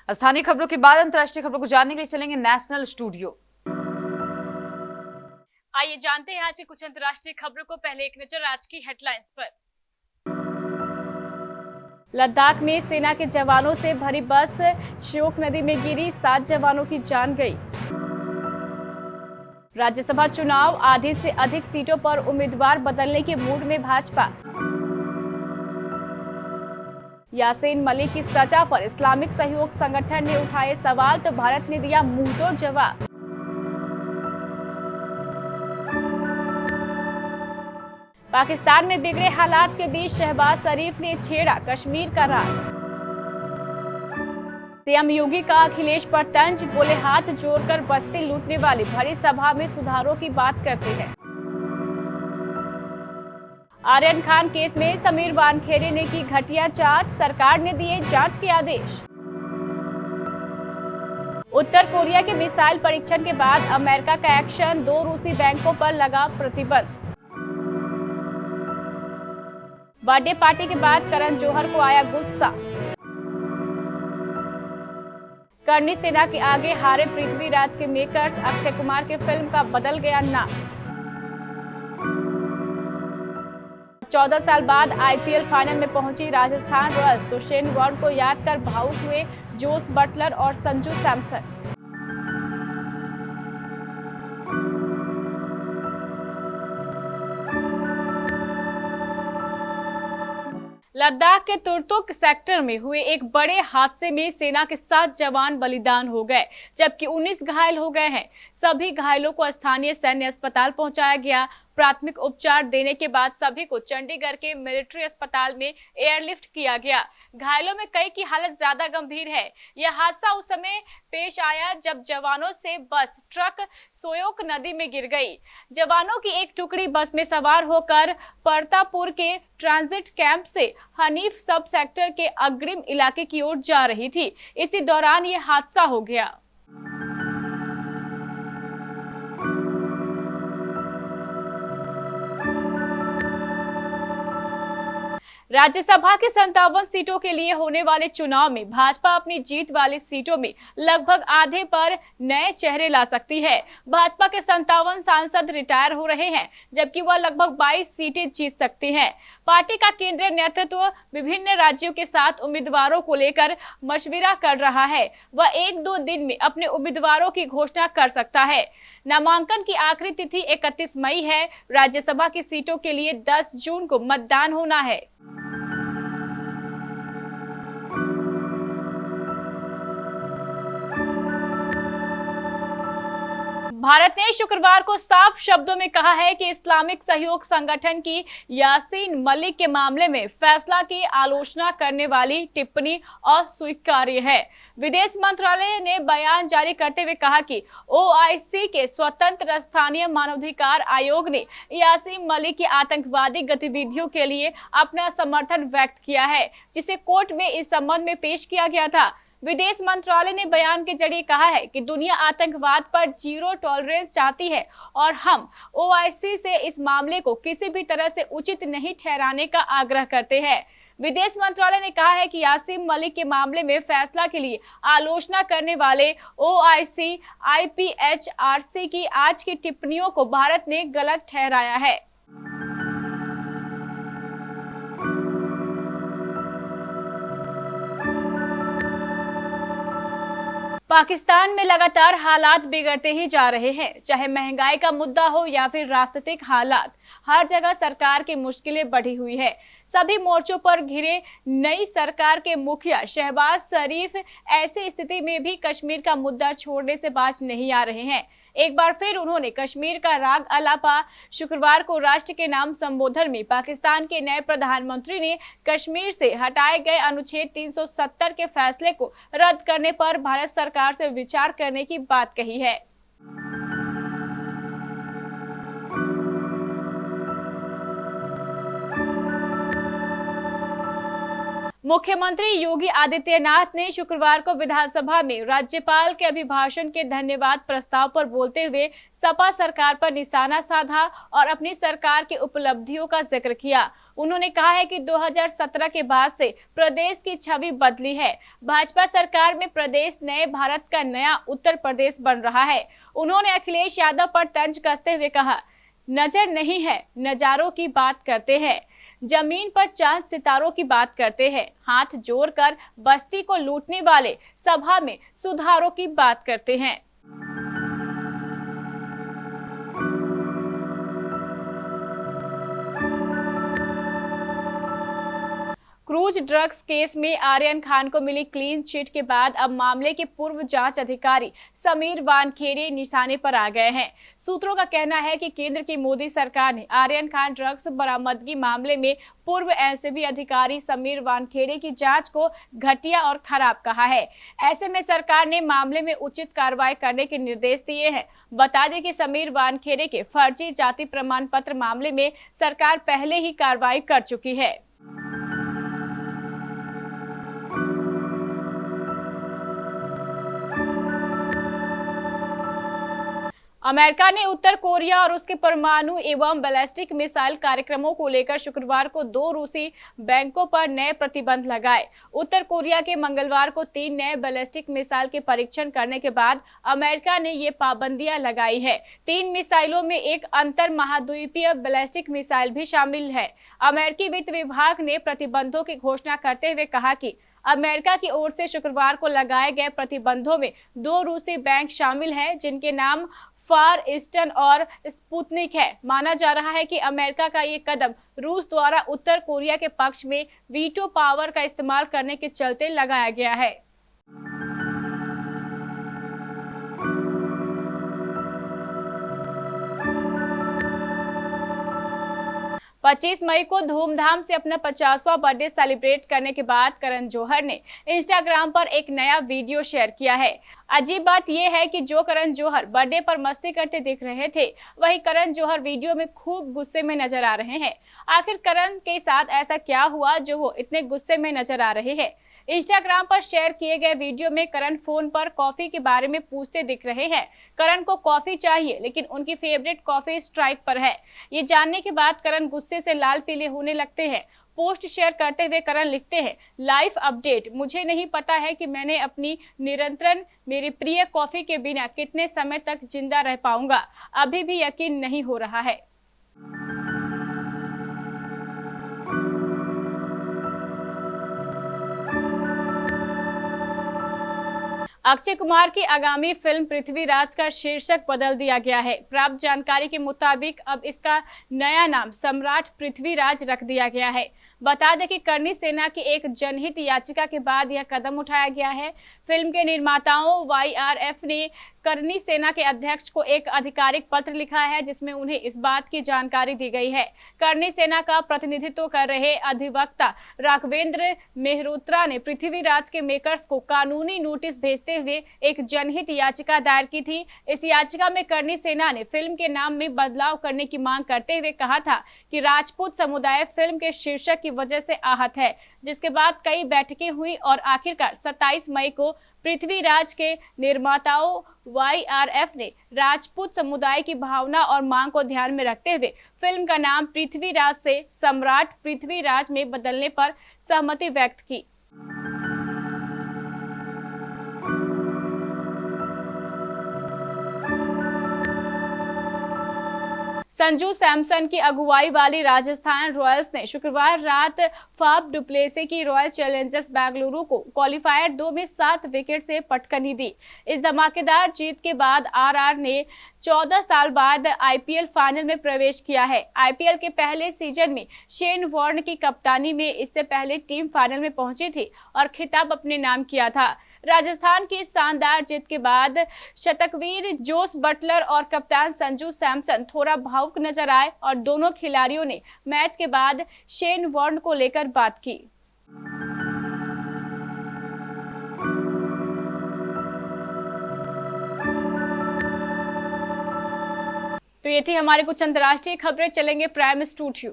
स्थानीय खबरों के बाद अंतर्राष्ट्रीय खबरों को जानने के लिए चलेंगे नेशनल स्टूडियो। आइए जानते हैं आज की कुछ अंतर्राष्ट्रीय खबरों को। पहले एक नजर आज की हेडलाइंस पर। लद्दाख में सेना के जवानों से भरी बस श्योक नदी में गिरी, 7 जवानों की जान गई। राज्यसभा चुनाव, आधी से अधिक सीटों पर उम्मीदवार बदलने के मूड में भाजपा। यासीन मलिक की सजा पर इस्लामिक सहयोग संगठन ने उठाए सवाल, तो भारत ने दिया मुंहतोड़ जवाब। पाकिस्तान में बिगड़े हालात के बीच शहबाज शरीफ ने छेड़ा कश्मीर का राज। सीएम योगी का अखिलेश पर तंज, बोले हाथ जोड़कर बस्ती लूटने वाली भरी सभा में सुधारों की बात करते हैं। आर्यन खान केस में समीर वानखेड़े ने की घटिया जांच, सरकार ने दिए जांच के आदेश। उत्तर कोरिया के मिसाइल परीक्षण के बाद अमेरिका का एक्शन, 2 रूसी बैंकों पर लगा प्रतिबंध। बर्थडे पार्टी के बाद करण जौहर को आया गुस्सा। करनी सेना के आगे हारे पृथ्वीराज के मेकर्स, अक्षय कुमार के फिल्म का बदल गया नाम। 14 साल बाद आईपीएल फाइनल में पहुंची राजस्थान रॉयल्स, तो शेन वॉर्न को याद कर भावुक हुए जोस बटलर और संजू सैमसन। लद्दाख के तुर्तुक सेक्टर में हुए एक बड़े हादसे में सेना के 7 जवान बलिदान हो गए, जबकि 19 घायल हो गए हैं। सभी घायलों को स्थानीय सैन्य अस्पताल पहुंचाया गया। प्राथमिक उपचार देने के बाद सभी को चंडीगढ़ के मिलिट्री अस्पताल में एयरलिफ्ट किया गया। घायलों में कई की हालत ज्यादा गंभीर है। यह हादसा उस समय पेश आया जब जवानों से बस ट्रक सोयोक नदी में गिर गई। जवानों की एक टुकड़ी बस में सवार होकर परतापुर के ट्रांजिट कैंप से हनीफ सब सेक्टर के अग्रिम इलाके की ओर जा रही थी। इसी दौरान यह हादसा हो गया। राज्यसभा के 57 सीटों के लिए होने वाले चुनाव में भाजपा अपनी जीत वाली सीटों में लगभग आधे पर नए चेहरे ला सकती है। भाजपा के 57 सांसद रिटायर हो रहे हैं, जबकि वह लगभग 22 सीटें जीत सकती हैं। पार्टी का केंद्रीय नेतृत्व विभिन्न राज्यों के साथ उम्मीदवारों को लेकर मशविरा कर रहा है। वह 1-2 दिन में अपने उम्मीदवारों की घोषणा कर सकता है। नामांकन की आखिरी तिथि 31 मई है। राज्यसभा की सीटों के लिए 10 जून को मतदान होना है। भारत ने शुक्रवार को साफ शब्दों में कहा है कि इस्लामिक सहयोग संगठन की यासीन मलिक के मामले में फैसला की आलोचना करने वाली टिप्पणी अस्वीकार्य है। विदेश मंत्रालय ने बयान जारी करते हुए कहा कि ओआईसी के स्वतंत्र स्थानीय मानवाधिकार आयोग ने यासीन मलिक की आतंकवादी गतिविधियों के लिए अपना समर्थन व्यक्त किया है, जिसे कोर्ट में इस संबंध में पेश किया गया था। विदेश मंत्रालय ने बयान के जरिए कहा है कि दुनिया आतंकवाद पर जीरो टॉलरेंस चाहती है और हम ओआईसी से इस मामले को किसी भी तरह से उचित नहीं ठहराने का आग्रह करते हैं। विदेश मंत्रालय ने कहा है कि यासीन मलिक के मामले में फैसला के लिए आलोचना करने वाले ओआईसी आईपीएचआरसी की आज की टिप्पणियों को भारत ने गलत ठहराया है। पाकिस्तान में लगातार हालात बिगड़ते ही जा रहे हैं। चाहे महंगाई का मुद्दा हो या फिर राजनीतिक हालात, हर जगह सरकार की मुश्किलें बढ़ी हुई है। सभी मोर्चों पर घिरे नई सरकार के मुखिया शहबाज शरीफ ऐसी स्थिति में भी कश्मीर का मुद्दा छोड़ने से बाज नहीं आ रहे हैं। एक बार फिर उन्होंने कश्मीर का राग अलापा। शुक्रवार को राष्ट्र के नाम संबोधन में पाकिस्तान के नए प्रधानमंत्री ने कश्मीर से हटाए गए अनुच्छेद 370 के फैसले को रद्द करने पर भारत सरकार से विचार करने की बात कही है। मुख्यमंत्री योगी आदित्यनाथ ने शुक्रवार को विधानसभा में राज्यपाल के अभिभाषण के धन्यवाद प्रस्ताव पर बोलते हुए सपा सरकार पर निशाना साधा और अपनी सरकार की उपलब्धियों का जिक्र किया। उन्होंने कहा है कि 2017 के बाद से प्रदेश की छवि बदली है। भाजपा सरकार में प्रदेश नए भारत का नया उत्तर प्रदेश बन रहा है। उन्होंने अखिलेश यादव पर तंज कसते हुए कहा, नजर नहीं है, नजारों की बात करते हैं, जमीन पर चांद सितारों की बात करते हैं, हाथ जोड़कर बस्ती को लूटने वाले सभा में सुधारों की बात करते हैं। क्रूज ड्रग्स केस में आर्यन खान को मिली क्लीन चिट के बाद अब मामले के पूर्व जांच अधिकारी समीर वानखेड़े निशाने पर आ गए हैं। सूत्रों का कहना है कि केंद्र की मोदी सरकार ने आर्यन खान ड्रग्स बरामदगी मामले में पूर्व एनसीबी अधिकारी समीर वानखेड़े की जांच को घटिया और खराब कहा है। ऐसे में सरकार ने मामले में उचित कार्रवाई करने के निर्देश दिए हैं। बता दें कि समीर वानखेड़े के फर्जी जाति प्रमाण पत्र मामले में सरकार पहले ही कार्रवाई कर चुकी है। अमेरिका ने उत्तर कोरिया और उसके परमाणु एवं बैलिस्टिक मिसाइल कार्यक्रमों को लेकर शुक्रवार को 2 रूसी बैंकों पर नए प्रतिबंध लगाए। उत्तर कोरिया के मंगलवार को 3 नए बैलिस्टिक मिसाइल के परीक्षण करने के बाद अमेरिका ने ये पाबंदियां लगाई है। 3 मिसाइलों में एक अंतर महाद्वीपीय बैलिस्टिक मिसाइल भी शामिल है। अमेरिकी वित्त विभाग ने प्रतिबंधों की घोषणा करते हुए कहा कि अमेरिका की ओर से शुक्रवार को लगाए गए प्रतिबंधों में 2 रूसी बैंक शामिल हैं, जिनके नाम फार ईस्टर्न और स्पुतनिक है। माना जा रहा है कि अमेरिका का ये कदम रूस द्वारा उत्तर कोरिया के पक्ष में वीटो पावर का इस्तेमाल करने के चलते लगाया गया है। पच्चीस मई को धूमधाम से अपना 50वां बर्थडे सेलिब्रेट करने के बाद करण जौहर ने इंस्टाग्राम पर एक नया वीडियो शेयर किया है। अजीब बात यह है कि जो करण जौहर बर्थडे पर मस्ती करते दिख रहे थे, वही करण जौहर वीडियो में खूब गुस्से में नजर आ रहे हैं। आखिर करण के साथ ऐसा क्या हुआ जो वो इतने गुस्से में नजर आ रहे हैं? इंस्टाग्राम पर शेयर किए गए वीडियो में करण फोन पर कॉफी के बारे में पूछते दिख रहे हैं। करण को कॉफी चाहिए, लेकिन उनकी फेवरेट कॉफी स्ट्राइक पर है। ये जानने के बाद करण गुस्से से लाल पीले होने लगते हैं। पोस्ट शेयर करते हुए करण लिखते हैं, लाइफ अपडेट, मुझे नहीं पता है कि मैंने अपनी निरंतर मेरी प्रिय कॉफी के बिना कितने समय तक जिंदा रह पाऊंगा। अभी भी यकीन नहीं हो रहा है। अक्षय कुमार की आगामी फिल्म पृथ्वीराज का शीर्षक बदल दिया गया है। प्राप्त जानकारी के मुताबिक अब इसका नया नाम सम्राट पृथ्वीराज रख दिया गया है। बता दें कि करणी सेना की एक जनहित याचिका के बाद यह कदम उठाया गया है। फिल्म के निर्माताओं वाईआरएफ ने करणी सेना के अध्यक्ष को एक आधिकारिक पत्र लिखा है, जिसमें उन्हें इस बात की जानकारी दी गई है। करणी सेना का प्रतिनिधित्व कर रहे अधिवक्ता राघवेंद्र मेहरोत्रा ने पृथ्वीराज के मेकर्स को कानूनी नोटिस भेजते हुए एक जनहित याचिका दायर की थी। इस याचिका में करणी सेना ने फिल्म के नाम में बदलाव करने की मांग करते हुए कहा था कि राजपूत समुदाय फिल्म के शीर्षक की वजह से आहत है, जिसके बाद कई बैठकें हुई और आखिरकार 27 मई को पृथ्वीराज के निर्माताओं वाईआरएफ ने राजपूत समुदाय की भावना और मांग को ध्यान में रखते हुए फिल्म का नाम पृथ्वीराज से सम्राट पृथ्वीराज में बदलने पर सहमति व्यक्त की। संजू सैमसन की अगुवाई वाली राजस्थान रॉयल्स ने शुक्रवार रात फाफ डुप्लेसी की रॉयल चैलेंजर्स बेंगलुरु को क्वालिफायर 2 में 7 विकेट से पटकनी दी। इस धमाकेदार जीत के बाद आरआर ने 14 साल बाद आईपीएल फाइनल में प्रवेश किया है। आईपीएल के पहले सीजन में शेन वॉर्न की कप्तानी में इससे पहले टीम फाइनल में पहुंची थी और खिताब अपने नाम किया था। राजस्थान की शानदार जीत के बाद शतकवीर जोस बटलर और कप्तान संजू सैमसन थोड़ा भावुक नजर आए और दोनों खिलाड़ियों ने मैच के बाद शेन वॉर्न को लेकर बात की। तो ये थी हमारी कुछ अंतर्राष्ट्रीय खबरें। चलेंगे प्राइम स्टूडियो।